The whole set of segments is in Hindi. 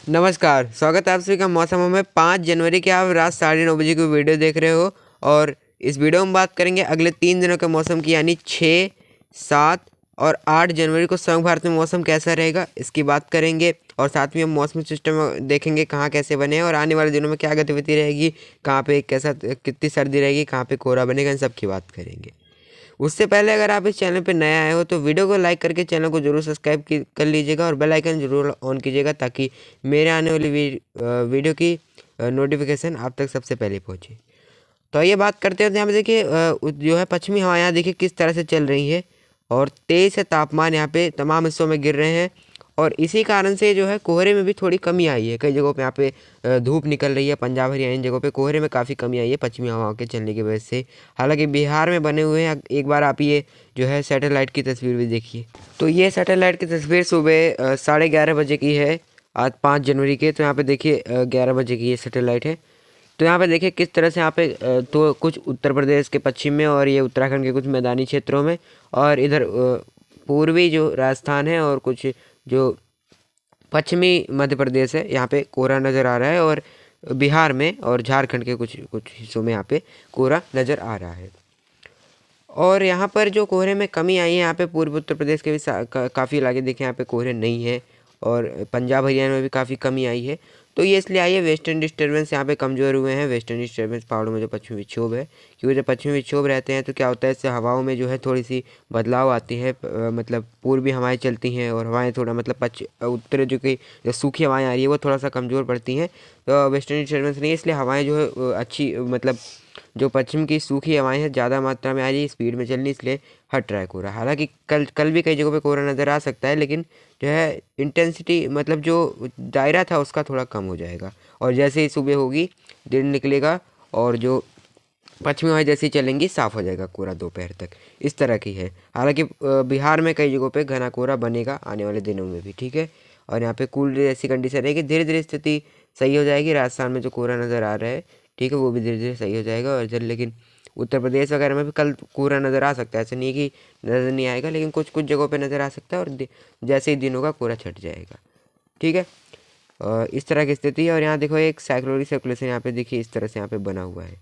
नमस्कार, स्वागत है आप सभी का मौसम में 5 जनवरी के आप रात 9:30 की वीडियो देख रहे हो। और इस वीडियो में बात करेंगे अगले 3 दिनों के मौसम की, यानी 6, 7 और 8 जनवरी को संघ भारत में मौसम कैसा रहेगा इसकी बात करेंगे। और साथ में हम मौसम सिस्टम देखेंगे कहाँ कैसे बने हैं और आने वाले दिनों में क्या गतिविधि रहेगी, कहाँ पे कैसा कितनी सर्दी रहेगी, कहाँ पे कोहरा बनेगा, इन सब की बात करेंगे। उससे पहले अगर आप इस चैनल पर नए आए हो तो वीडियो को लाइक करके चैनल को जरूर सब्सक्राइब कर लीजिएगा और बेल आइकन जरूर ऑन कीजिएगा ताकि मेरे आने वाली वीडियो की नोटिफिकेशन आप तक सबसे पहले पहुंचे। तो ये बात करते हैं, यहाँ पे देखिए जो है पश्चिमी हवा यहाँ देखिए किस तरह से चल रही है और तेज़ से तापमान यहाँ पे तमाम हिस्सों में गिर रहे हैं। और इसी कारण से जो है कोहरे में भी थोड़ी कमी आई है। कई जगहों पे यहाँ पे धूप निकल रही है, पंजाब हरियाणा इन जगहों पे कोहरे में काफ़ी कमी आई है पश्चिमी हवाओं के चलने की वजह से। हालांकि बिहार में बने हुए हैं, एक बार आप ये जो है सैटेलाइट की तस्वीर भी देखिए। तो ये सैटेलाइट की तस्वीर सुबह 11:30 बजे की है, आज 5 जनवरी के। तो यहाँ पे देखिए 11 बजे की ये सैटेलाइट है। तो यहाँ पे देखिए किस तरह से यहाँ पे तो कुछ उत्तर प्रदेश के पश्चिम में और ये उत्तराखंड के कुछ मैदानी क्षेत्रों में और इधर पूर्वी जो राजस्थान है और कुछ जो पश्चिमी मध्य प्रदेश है, यहाँ पे कोहरा नज़र आ रहा है। और बिहार में और झारखंड के कुछ कुछ हिस्सों में यहाँ पे कोहरा नज़र आ रहा है। और यहाँ पर जो कोहरे में कमी आई है, यहाँ पे पूर्वी उत्तर प्रदेश के भी काफ़ी इलाके देखें यहाँ पे कोहरे नहीं है और पंजाब हरियाणा में भी काफ़ी कमी आई है। तो ये इसलिए आई है, वेस्टर्न डिस्टर्बेंस यहाँ पे कमज़ोर हुए हैं। वेस्टर्न डिस्टर्बेंस पहाड़ों में जो पश्चिमी विक्षोभ है, क्योंकि जब पश्चिमी विक्षोभ रहते हैं तो क्या होता है, इससे हवाओं में जो है थोड़ी सी बदलाव आती है। मतलब पूर्वी हवाएं चलती हैं और हवाएं थोड़ा मतलब उत्तर जो सूखी हवाएं आ रही है वो थोड़ा सा कमज़ोर पड़ती हैं। तो वेस्टर्न डिस्टर्बेंस नहीं है, इसलिए हवाएँ जो है अच्छी मतलब जो पश्चिम की सूखी हवाएं हैं ज़्यादा मात्रा में आ रही है, स्पीड में चलनी, इसलिए हट रहा है कोहरा। हालांकि कल भी कई जगहों पे कोहरा नज़र आ सकता है, लेकिन जो है इंटेंसिटी मतलब जो दायरा था उसका थोड़ा कम हो जाएगा। और जैसे ही सुबह होगी, दिन निकलेगा और जो पश्चिमी हवाएं जैसे ही चलेंगी साफ़ हो जाएगा कोहरा दोपहर तक। इस तरह की है। हालांकि बिहार में कई जगहों पे घना कोहरा बनेगा आने वाले दिनों में भी, ठीक है। और यहाँ पे कूल जैसी कंडीशन रहेगी, धीरे धीरे स्थिति सही हो जाएगी। राजस्थान में जो कोहरा नज़र आ रहा है, ठीक है, वो भी धीरे धीरे सही हो जाएगा। और जब लेकिन उत्तर प्रदेश वगैरह में भी कल कोहरा नज़र आ सकता है, ऐसा नहीं कि नज़र नहीं आएगा, लेकिन कुछ कुछ जगहों पे नज़र आ सकता है। और जैसे ही दिन होगा कोहरा छट जाएगा, ठीक है। और इस तरह की स्थिति है। और यहाँ देखो एक साइक्लोनिक सर्कुलेशन यहाँ पे देखिए इस तरह से यहाँ पे बना हुआ है।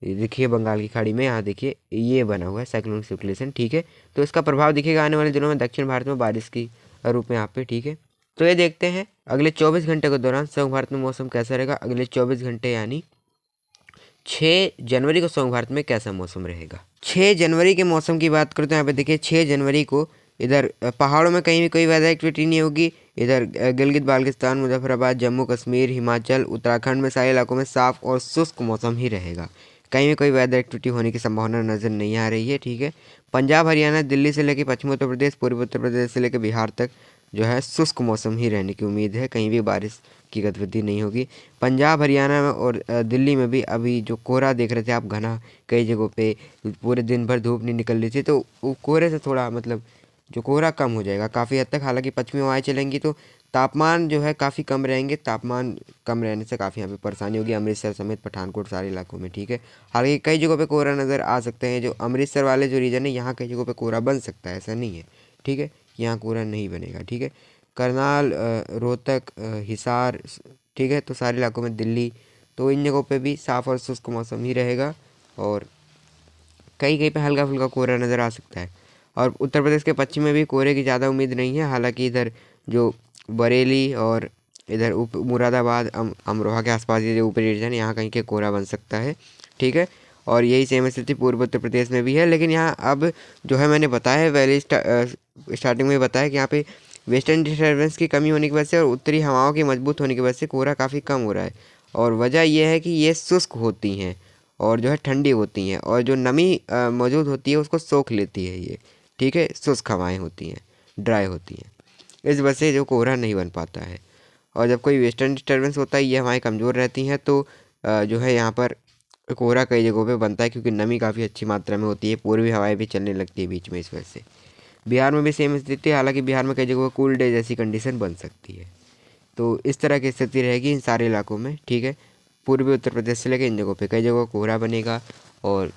ये देखिए बंगाल की खाड़ी में यहाँ देखिए ये बना हुआ है साइक्लोनिक सर्कुलेशन, ठीक है। तो इसका प्रभाव दिखेगा आने वाले दिनों में दक्षिण भारत में बारिश की रूप में यहाँ पे, ठीक है। तो ये देखते हैं अगले 24 घंटे के दौरान संघ भारत में मौसम कैसा रहेगा। अगले 24 घंटे यानी 6 जनवरी को संघ भारत में कैसा मौसम रहेगा। 6 जनवरी के मौसम की बात करते हैं, यहाँ पे देखिए 6 जनवरी को इधर पहाड़ों में कहीं भी कोई वेदर एक्टिविटी नहीं होगी। इधर गिलगित बाल्टिस्तान, मुजफ्फराबाद, जम्मू कश्मीर, हिमाचल, उत्तराखंड में सारे इलाकों में साफ और शुष्क मौसम ही रहेगा। कहीं भी कोई वेदर एक्टिविटी होने की संभावना नज़र नहीं आ रही है, ठीक है। पंजाब हरियाणा, दिल्ली से लेकर पश्चिमी उत्तर प्रदेश, पूर्वी उत्तर प्रदेश से लेकर बिहार तक जो है शुष्क मौसम ही रहने की उम्मीद है, कहीं भी बारिश की गतिविधि नहीं होगी। पंजाब हरियाणा में और दिल्ली में भी अभी जो कोहरा देख रहे थे आप घना, कई जगहों पे पूरे दिन भर धूप नहीं निकल रही थी, तो कोहरे से थोड़ा मतलब जो कोहरा कम हो जाएगा काफ़ी हद तक। हालांकि पश्चिमी हवाएं चलेंगी तो तापमान जो है काफ़ी कम रहेंगे। तापमान कम रहने से काफ़ी यहाँ पे परेशानी होगी, अमृतसर समेत पठानकोट सारे इलाकों में, ठीक है। हालांकि कई जगहों पे कोहरा नज़र आ सकते हैं। जो अमृतसर वाले जो रीजन है, यहाँ कई जगहों पे कोहरा बन सकता है, ऐसा नहीं है, ठीक है। यहाँ कोहरा नहीं बनेगा, ठीक है। करनाल, रोहतक, हिसार, ठीक है, तो सारे इलाकों में, दिल्ली, तो इन जगहों पे भी साफ़ और शुष्क मौसम ही रहेगा। और कहीं कहीं पे हल्का फुल्का कोहरा नज़र आ सकता है। और उत्तर प्रदेश के पश्चिम में भी कोहरे की ज़्यादा उम्मीद नहीं है। हालांकि इधर जो बरेली और इधर मुरादाबाद, अमरोहा के आसपास ये जो ऊपरी रीजन है, यहाँ कहीं के कोहरा बन सकता है, ठीक है। और यही सेम स्थिति पूर्व उत्तर प्रदेश में भी है। लेकिन यहाँ अब जो है मैंने बताया है पहले स्टार्टिंग में बताया कि यहाँ पे वेस्टर्न डिस्टर्बेंस की कमी होने की वजह से और उत्तरी हवाओं की मजबूत होने की वजह से कोहरा काफ़ी कम हो रहा है। और वजह यह है कि ये शुष्क होती हैं और जो है ठंडी होती हैं और जो नमी मौजूद होती है उसको सोख लेती है ये, ठीक है। शुष्क हवाएँ होती हैं, ड्राई होती हैं, इस वजह से जो कोहरा नहीं बन पाता है। और जब कोई वेस्टर्न डिस्टर्बेंस होता है, ये हवाएं कमज़ोर रहती हैं, तो जो है यहाँ पर कोहरा कई जगहों पे बनता है, क्योंकि नमी काफ़ी अच्छी मात्रा में होती है, पूर्वी हवाएं भी चलने लगती है बीच में, इस वजह से। बिहार में भी सेम स्थिति है। हालांकि बिहार में कई जगहों कूल डे जैसी कंडीशन बन सकती है। तो इस तरह की स्थिति रहेगी इन सारे इलाकों में, ठीक है। पूर्वी उत्तर प्रदेश से लेकर इन जगहों पे कई जगह कोहरा बनेगा। और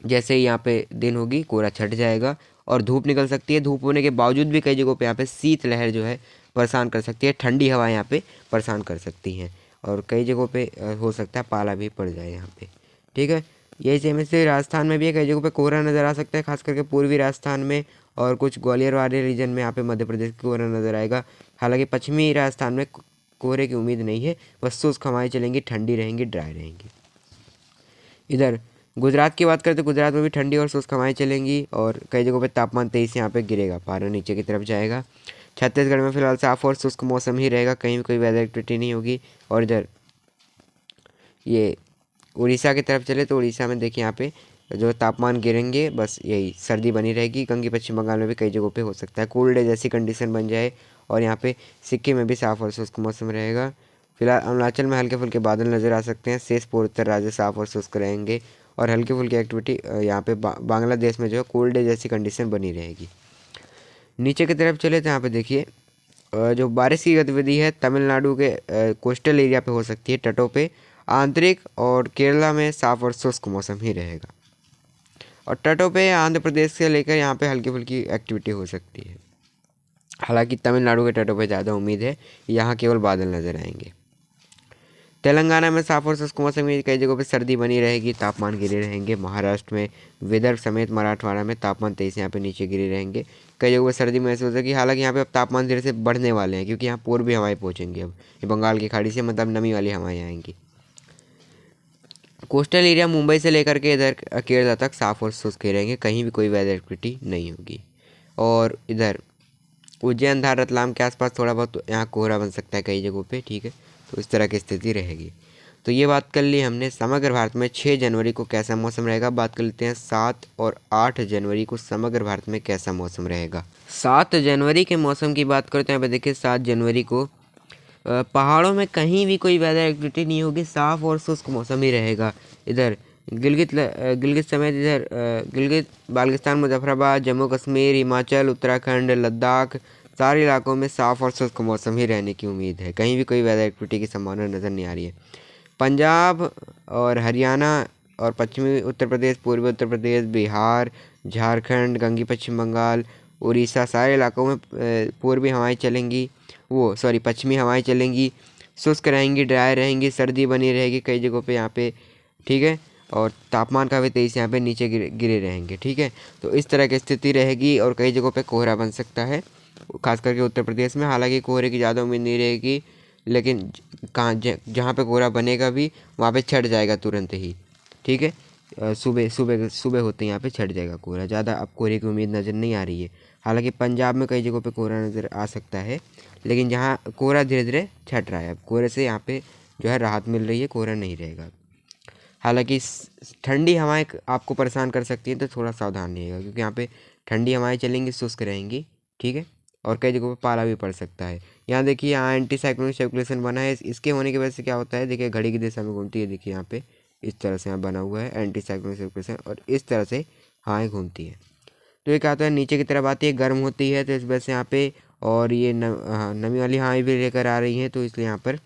जैसे ही यहाँ पे दिन होगी कोहरा छट जाएगा और धूप निकल सकती है। धूप होने के बावजूद भी कई जगहों पे यहाँ पे शीत लहर जो है परेशान कर सकती है, ठंडी हवा यहाँ पे परेशान कर सकती हैं और कई जगहों पे हो सकता है पाला भी पड़ जाए यहाँ पे, ठीक है। यही सेम से राजस्थान में भी है, कई जगहों पे कोहरा नज़र आ सकता है, खास करके पूर्वी राजस्थान में और कुछ ग्वालियर वाले रीजन में यहाँ पे मध्य प्रदेश की कोहरा नज़र आएगा। हालांकि पश्चिमी राजस्थान में कोहरे की उम्मीद नहीं है, बस शुष्क हवाएं चलेंगी, ठंडी रहेंगी, ड्राई रहेंगी। इधर गुजरात की बात करें तो गुजरात में भी ठंडी और शुष्क हवाएं चलेंगी और कई जगहों पे तापमान 23 यहाँ पे गिरेगा, पारा नीचे की तरफ जाएगा। छत्तीसगढ़ में फिलहाल साफ और शुष्क मौसम ही रहेगा, कहीं भी कोई वेदर एक्टिविटी नहीं होगी। और इधर ये उड़ीसा की तरफ चले तो उड़ीसा में देखिए यहाँ पे जो तापमान गिरेंगे, बस यही सर्दी बनी रहेगी। गंगी पश्चिम बंगाल में भी कई जगहों पे हो सकता है कोल्ड डे जैसी कंडीशन बन जाए। और यहाँ पे सिक्किम में भी साफ और शुष्क मौसम रहेगा। फिलहाल अरुणाचल में हल्के फुल्के बादल नज़र आ सकते हैं, शेष पूर्वोत्तर राज्य साफ और शुष्क रहेंगे और हल्की फुल्की एक्टिविटी यहाँ पे बांग्लादेश में जो है कोल्ड डे जैसी कंडीशन बनी रहेगी। नीचे की तरफ चले तो यहाँ पे देखिए जो बारिश की गतिविधि है तमिलनाडु के कोस्टल एरिया पे हो सकती है, तटों पे। आंतरिक और केरला में साफ और शुष्क मौसम ही रहेगा और तटों पे आंध्र प्रदेश से लेकर यहाँ पे हल्की फुल्की एक्टिविटी हो सकती है। हालांकि तमिलनाडु के तटों पे ज़्यादा उम्मीद है, यहाँ केवल बादल नज़र आएंगे। तेलंगाना में साफ और शुष्क मौसम में कई जगहों पे सर्दी बनी रहेगी, तापमान गिरे रहेंगे। महाराष्ट्र में विदर्भ समेत मराठवाड़ा में तापमान 23 यहाँ पे नीचे गिरे रहेंगे, कई जगहों पर सर्दी महसूस होगी। हालांकि यहाँ पे अब तापमान धीरे से बढ़ने वाले हैं क्योंकि यहाँ पूर्वी हवाएं पहुँचेंगी, अब ये बंगाल की खाड़ी से मतलब नमी वाली हवाएं आएंगी। कोस्टल एरिया मुंबई से लेकर के इधर केरला तक साफ और शुष्क रहेंगे, कहीं भी कोई वेदर एक्टिविटी नहीं होगी। और इधर उज्जैन धार रतलाम के आसपास थोड़ा बहुत यहाँ कोहरा बन सकता है कई जगहों पे, ठीक है। तो इस तरह की स्थिति रहेगी। तो ये बात कर ली हमने समग्र भारत में 6 जनवरी को कैसा मौसम रहेगा। बात कर लेते हैं 7 और 8 जनवरी को समग्र भारत में कैसा मौसम रहेगा। 7 जनवरी के मौसम की बात करते हैं, यहाँ पे देखिए 7 जनवरी को पहाड़ों में कहीं भी कोई वेदर एक्टिविटी नहीं होगी, साफ और शुष्क मौसम ही रहेगा। इधर गिलगित समेत इधर गिलगित बाल्टिस्तान मुजफ्फराबाद जम्मू कश्मीर हिमाचल उत्तराखंड लद्दाख सारे इलाकों में साफ और शुष्क मौसम ही रहने की उम्मीद है, कहीं भी कोई वेदर एक्टिविटी की संभावना नज़र नहीं आ रही है। पंजाब और हरियाणा और पश्चिमी उत्तर प्रदेश पूर्वी उत्तर प्रदेश बिहार झारखंड गंगी पश्चिम बंगाल उड़ीसा सारे इलाकों में पूर्वी हवाएं चलेंगी, पश्चिमी हवाएं चलेंगी, शुष्क रहेंगी, ड्राई रहेंगी, सर्दी बनी रहेगी कई जगहों पे यहाँ पे, ठीक है। और तापमान का भी 23 यहाँ पे नीचे गिरे रहेंगे, ठीक है। तो इस तरह की स्थिति रहेगी और कई जगहों पे कोहरा बन सकता है, खास करके उत्तर प्रदेश में। हालांकि कोहरे की ज़्यादा उम्मीद नहीं रहेगी, लेकिन जहाँ पे कोहरा बनेगा भी वहाँ पे छट जाएगा तुरंत ही, ठीक है। सुबह होते यहाँ पे छट जाएगा कोहरा, ज़्यादा अब कोहरे की उम्मीद नज़र नहीं आ रही है। हालांकि पंजाब में कई जगहों पे कोहरा नज़र आ सकता है, लेकिन जहाँ कोहरा धीरे धीरे छट रहा है, अब कोहरे से यहाँ पे जो है राहत मिल रही है, कोहरा नहीं रहेगा। हालांकि ठंडी हवाएं आपको परेशान कर सकती हैं, तो थोड़ा सावधान रहिएगा क्योंकि यहाँ पे ठंडी हवाएं चलेंगी, शुष्क रहेंगी, ठीक है। और कई जगहों पे पाला भी पड़ सकता है। यहाँ देखिए यहाँ एंटी साइक्लोनिक सर्कुलेशन बना है, इसके होने की वजह से क्या होता है, देखिए घड़ी की दिशा में घूमती है, देखिए यहाँ पे इस तरह से यहाँ बना हुआ है एंटी साइक्लोनिक सर्कुलेशन, और इस तरह से हवाएँ घूमती है। तो ये क्या होता है, नीचे की तरफ आती है, गर्म होती है, तो इस वजह से यहाँ पे और ये नमी वाली हवाएँ भी लेकर आ रही हैं, तो इसलिए यहाँ पर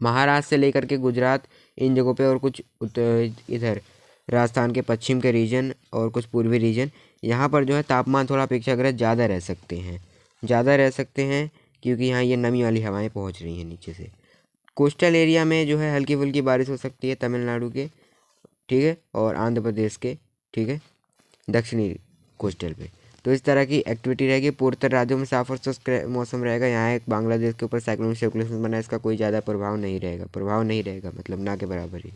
महाराष्ट्र से लेकर के गुजरात इन जगहों पे और कुछ इधर राजस्थान के पश्चिम के रीजन और कुछ पूर्वी रीजन, यहाँ पर जो है तापमान थोड़ा अपेक्षाकृत ज़्यादा रह सकते हैं क्योंकि यहाँ ये नमी वाली हवाएं पहुँच रही हैं नीचे से। कोस्टल एरिया में जो है हल्की फुल्की बारिश हो सकती है तमिलनाडु के, ठीक है, और आंध्र प्रदेश के, ठीक है, दक्षिणी कोस्टल पे। तो इस तरह की एक्टिविटी रहेगी। पूर्वोत्तर राज्यों में साफ और शुष्क मौसम रहेगा। यहाँ एक बांग्लादेश के ऊपर साइक्लोनिक सर्कुलेशन बना है, इसका कोई ज़्यादा प्रभाव नहीं रहेगा, मतलब ना के बराबर ही।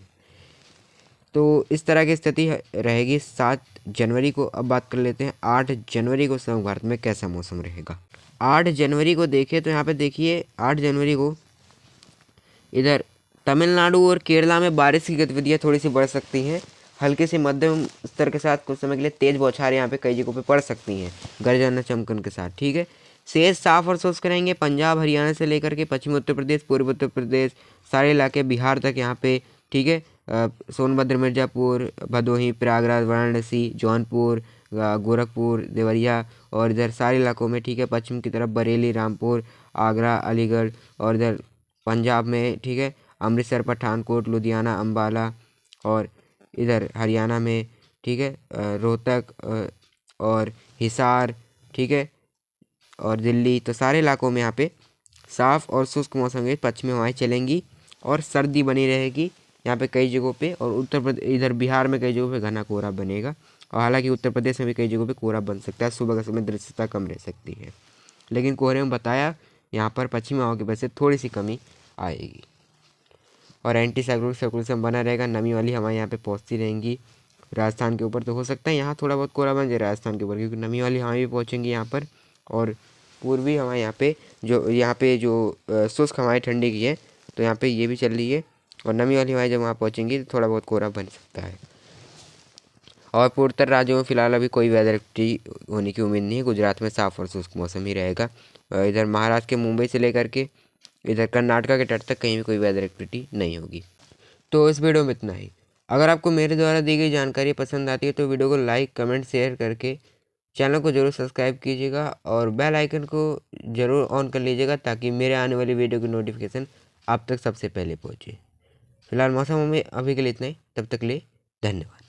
तो इस तरह की स्थिति रहेगी 7 जनवरी को। अब बात कर लेते हैं 8 जनवरी को समग्र भारत में कैसा मौसम रहेगा। 8 जनवरी को देखें तो यहाँ पे देखिए 8 जनवरी को इधर तमिलनाडु और केरला में बारिश की गतिविधियाँ थोड़ी सी बढ़ सकती हैं, हल्के से मध्यम स्तर के साथ कुछ समय के लिए तेज़ बौछारें यहाँ पे कई जगहों पे पड़ सकती हैं गरजना चमकन के साथ, ठीक है। शेष साफ और शुष्क रहेंगे। पंजाब हरियाणा से लेकर के पश्चिमी उत्तर प्रदेश पूर्वी उत्तर प्रदेश सारे इलाके बिहार तक यहाँ पे, ठीक है। सोनभद्र मिर्ज़ापुर भदोही प्रयागराज वाराणसी जौनपुर गोरखपुर देवरिया और इधर सारे इलाकों में, ठीक है। पश्चिम की तरफ बरेली रामपुर आगरा अलीगढ़ और इधर पंजाब में, ठीक है, अमृतसर पठानकोट लुधियाना अम्बाला और इधर हरियाणा में, ठीक है, रोहतक और हिसार, ठीक है, और दिल्ली, तो सारे इलाकों में यहाँ पे साफ़ और शुष्क मौसम के पश्चिमी हवाएं चलेंगी और सर्दी बनी रहेगी यहाँ पे कई जगहों पे। और उत्तर प्रदेश, इधर बिहार में कई जगहों पे घना कोहरा बनेगा। और हालांकि उत्तर प्रदेश में भी कई जगहों पे कोहरा बन सकता है, सुबह के समय दृश्यता कम रह सकती है, लेकिन कोहरे में बताया यहाँ पर पश्चिमी हवा की वजह से थोड़ी सी कमी आएगी। और एंटी साइक्लोनिक सर्कुलेशन बना रहेगा, नमी वाली हवाएं यहाँ पे पहुँचती रहेंगी राजस्थान के ऊपर। तो हो सकता है यहाँ थोड़ा बहुत कोहरा बन जाए राजस्थान के ऊपर, क्योंकि नमी वाली हवाएं भी पहुँचेंगी यहाँ पर। और पूर्वी हवाएं यहाँ पे जो शुष्क हवाएं ठंडी की है, तो यहाँ पे ये भी चल रही है। और नमी वाली हवाएं जब वहाँ पहुँचेंगी तो थोड़ा बहुत कोहरा बन सकता है। और पूर्वोत्तर राज्यों में फिलहाल अभी कोई वेदर एक्टिविटी होने की उम्मीद नहीं है। गुजरात में साफ और शुष्क मौसम ही रहेगा। इधर महाराष्ट्र के मुंबई से लेकर के इधर कर्नाटका के तट तक कहीं भी कोई वेदर एक्टिविटी नहीं होगी। तो इस वीडियो में इतना ही। अगर आपको मेरे द्वारा दी गई जानकारी पसंद आती है तो वीडियो को लाइक, कमेंट, शेयर करके चैनल को ज़रूर सब्सक्राइब कीजिएगा और बेल आइकन को ज़रूर ऑन कर लीजिएगा, ताकि मेरे आने वाली वीडियो की नोटिफिकेशन आप तक सबसे पहले पहुँचे। फिलहाल मौसम में अभी के लिए इतना ही, तब तक के लिए धन्यवाद।